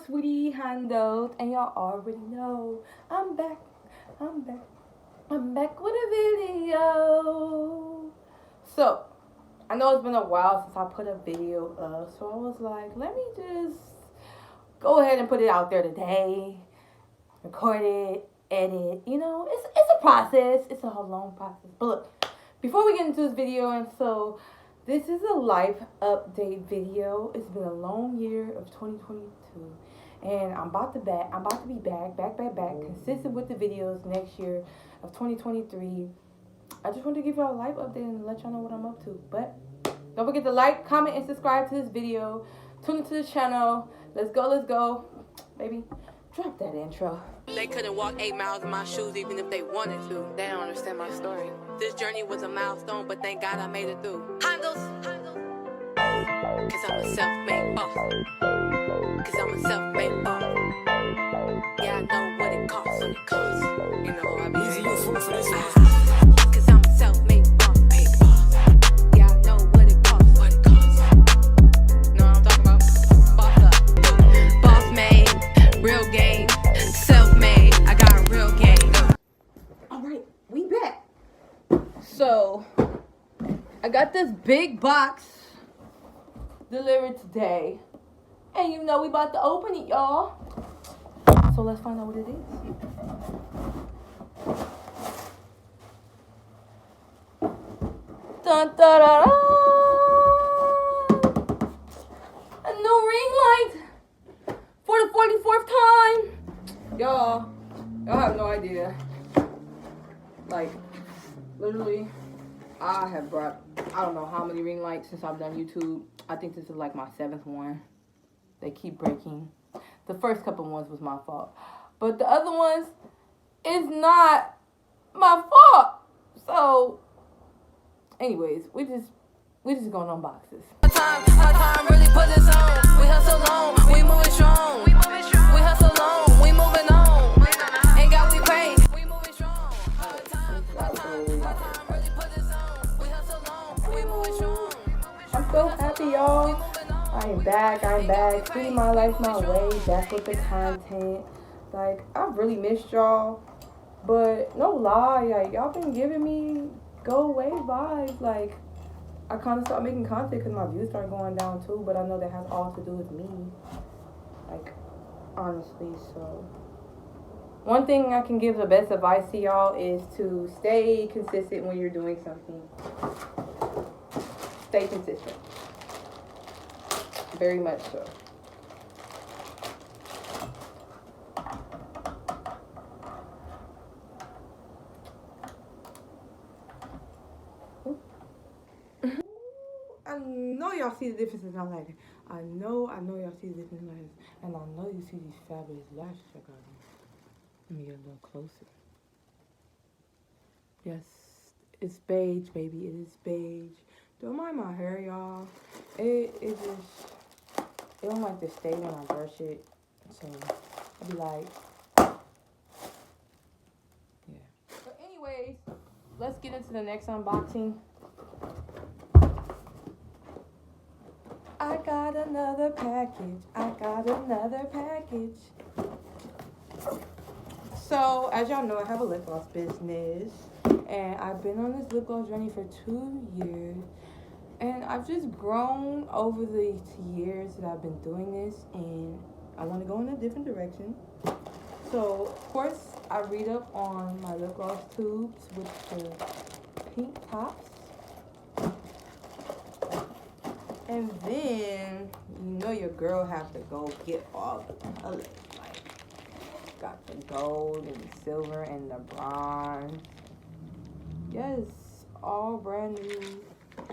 sweetie handles, and y'all already know I'm back, I'm back, I'm back with a video. So, I know it's been a while since I put a video up, so I was like, let me just go ahead and put it out there today, record it, edit, it's a process, it's a whole long process. But look, before we get into this video, and so this is a life update video. It's been a long year of 2022, and I'm about to be back, consistent with the videos next year of 2023. I just wanted to give y'all a life update and let y'all know what I'm up to. But don't forget to like, comment, and subscribe to this video. Tune into the channel. Let's go, baby. Drop that intro. They couldn't walk 8 miles in my shoes even if they wanted to. They don't understand my story. This journey was a milestone, but thank God I made it through. Handles. Cause I'm a self-made boss. Yeah, I know what it costs. You know I be easy for this one. Cause I'm a self-made boss. Yeah, I know what it costs. Know what I'm talking about? Boss up. Boss made. Real game. Self-made. I got a real game. Alright, we back. So, I got this big box delivered today. And we about to open it, y'all. So let's find out what it is. Dun, da, da, da. A new ring light for the 44th time. Y'all have no idea. Like, literally, I have brought, I don't know how many ring lights since I've done YouTube. I think this is like my 7th one. They keep breaking. The first couple ones was my fault. But the other ones is not my fault. So, anyways, we just going on boxes. Time really put this on. We hustle on, we moving strong. We hustle on, we moving on. Ain't got we pay, we moving strong. Time really put this on. We hustle on, we moving strong. I'm so happy, y'all. I'm back. Treating my life my way. Back with the content. Like, I've really missed y'all. But no lie, like, y'all been giving me go away vibes. Like, I kind of started making content because my views started going down too. But I know that has all to do with me. Like, honestly, so. One thing I can give the best advice to y'all is to stay consistent when you're doing something. Stay consistent. Very much so. I know y'all see the difference in my lighting. I know y'all see the difference in lighting. And I know you see these fabulous lashes I got on. Let me get a little closer. Yes, it's beige, baby. It is beige. Don't mind my hair, y'all. It don't like to stay when I brush it. So I'll be like, yeah. But anyways, let's get into the next unboxing. I got another package. So, as y'all know, I have a lip gloss business. And I've been on this lip gloss journey for 2 years. And I've just grown over the years that I've been doing this. And I want to go in a different direction. So, of course, I read up on my lip gloss tubes with the pink tops. And then, your girl have to go get all the colors. Like, got the gold and the silver and the bronze. Yes, all brand new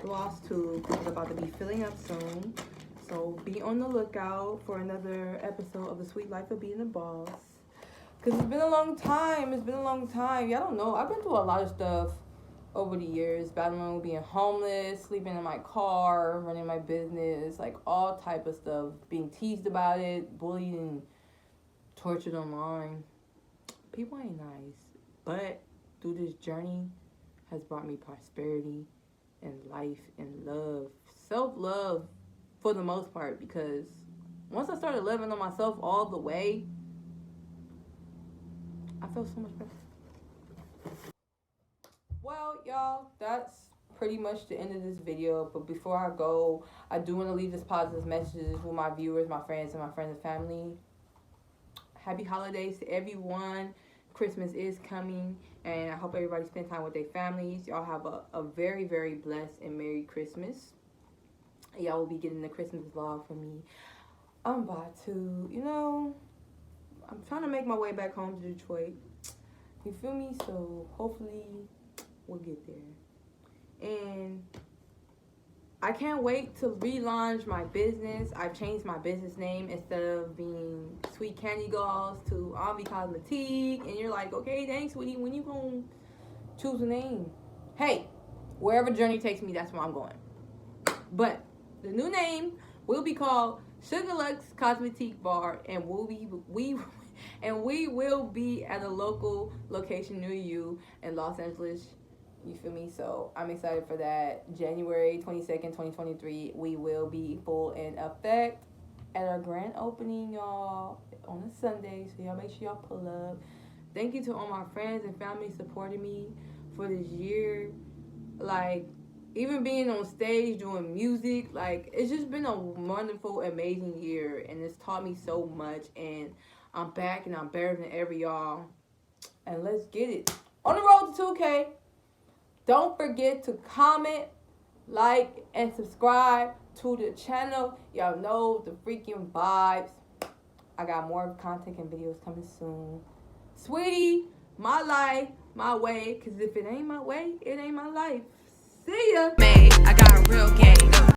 gloss tube. It's about to be filling up soon. So be on the lookout for another episode of The Sweet Life of Being a Boss. Because it's been a long time. Y'all don't know. I've been through a lot of stuff over the years, battling with being homeless, sleeping in my car, running my business, like all type of stuff, being teased about it, bullied and tortured online. People ain't nice, but through this journey has brought me prosperity and life and love, self-love for the most part, because once I started loving on myself all the way, I felt so much better. Well, y'all, that's pretty much the end of this video. But before I go, I do want to leave this positive message with my viewers, my friends, and family. Happy holidays to everyone. Christmas is coming, and I hope everybody spend time with their families. Y'all have a very, very blessed and Merry Christmas. Y'all will be getting the Christmas vlog from me. I'm about to, I'm trying to make my way back home to Detroit. You feel me? So hopefully we'll get there. And I can't wait to relaunch my business. I've changed my business name. Instead of being Sweet Candy Dolls to Envy Cosmetique. And you're like, okay, thanks, sweetie. When you gonna choose a name? Hey, wherever journey takes me, that's where I'm going. But the new name will be called Sugar Luxe Cosmetique Bar, and we will be at a local location near you in Los Angeles. You feel me? So I'm excited for that. January 22nd, 2023, we will be full in effect at our grand opening, y'all, on a Sunday. So y'all make sure y'all pull up. Thank you to all my friends and family supporting me for this year. Like, even being on stage doing music, like, it's just been a wonderful, amazing year, and it's taught me so much. And I'm back, and I'm better than ever, y'all. And let's get it on the road to 2K. Don't forget to comment, like, and subscribe to the channel. Y'all know the freaking vibes. I got more content and videos coming soon. Sweetie, my life, my way. Because if it ain't my way, it ain't my life. See ya. I got a real game.